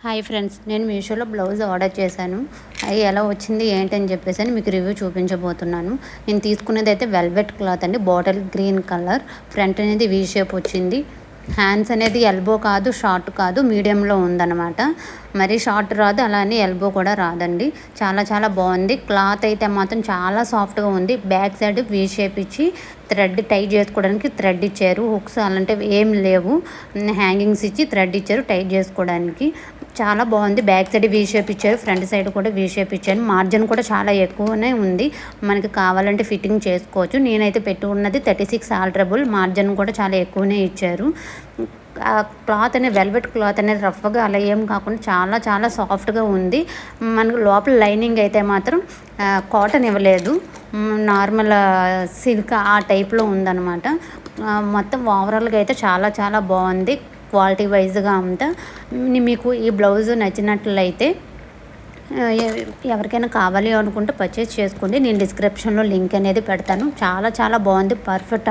Hi friends, నేను మీషోలో blouse order చేశాను. అది ఎలా వచ్చింది ఏంటని చెప్పేసి మీకు రివ్యూ చూపించబోతున్నాను. నేను తీసుకునేది అయితే వెల్వెట్ క్లాత్ అండి, బాటిల్ గ్రీన్ కలర్. ఫ్రంట్ అనేది వీ షేప్ వచ్చింది. హ్యాండ్స్ అనేది ఎల్బో కాదు, షార్ట్ కాదు, మీడియంలో ఉందన్నమాట. మరి షార్ట్ రాదు, అలానే ఎల్బో కూడా రాదండి. చాలా చాలా బాగుంది. క్లాత్ అయితే మాత్రం చాలా సాఫ్ట్గా ఉంది. బ్యాక్ సైడ్ వీ షేప్ ఇచ్చి థ్రెడ్ టైట్ చేసుకోవడానికి థ్రెడ్ ఇచ్చారు. హుక్స్ అలాంటివి ఏం లేవు. హ్యాంగింగ్స్ ఇచ్చి థ్రెడ్ ఇచ్చారు టైట్ చేసుకోవడానికి. చాలా బాగుంది. బ్యాక్ సైడ్ వీ షేప్ ఇచ్చారు, ఫ్రంట్ సైడ్ కూడా వీ షేప్ ఇచ్చారు. మార్జిన్ కూడా చాలా ఎక్కువనే ఉంది. మనకి కావాలంటే ఫిట్టింగ్ చేసుకోవచ్చు. నేనైతే పెట్టి ఉన్నది 36 ఆల్టరబుల్. మార్జిన్ కూడా చాలా ఎక్కువనే ఇచ్చారు. ఆ క్లాత్ అనేది వెల్వెట్ క్లాత్ అనేది రఫ్గా అలా ఏం కాకుండా చాలా చాలా సాఫ్ట్గా ఉంది. మనకు లోపల లైనింగ్ అయితే మాత్రం కాటన్ ఇవ్వలేదు, నార్మల్ సిల్క్ ఆ టైప్లో ఉందన్నమాట. మొత్తం ఓవరాల్గా అయితే చాలా చాలా బాగుంది. క్వాలిటీ వైజ్గా అంతా మీకు ఈ బ్లౌజ్ నచ్చినట్లయితే ఎవరికైనా కావాలి అనుకుంటే పర్చేస్ చేసుకోండి. నేను డిస్క్రిప్షన్లో లింక్ అనేది పెడతాను. చాలా చాలా బాగుంది, పర్ఫెక్ట్.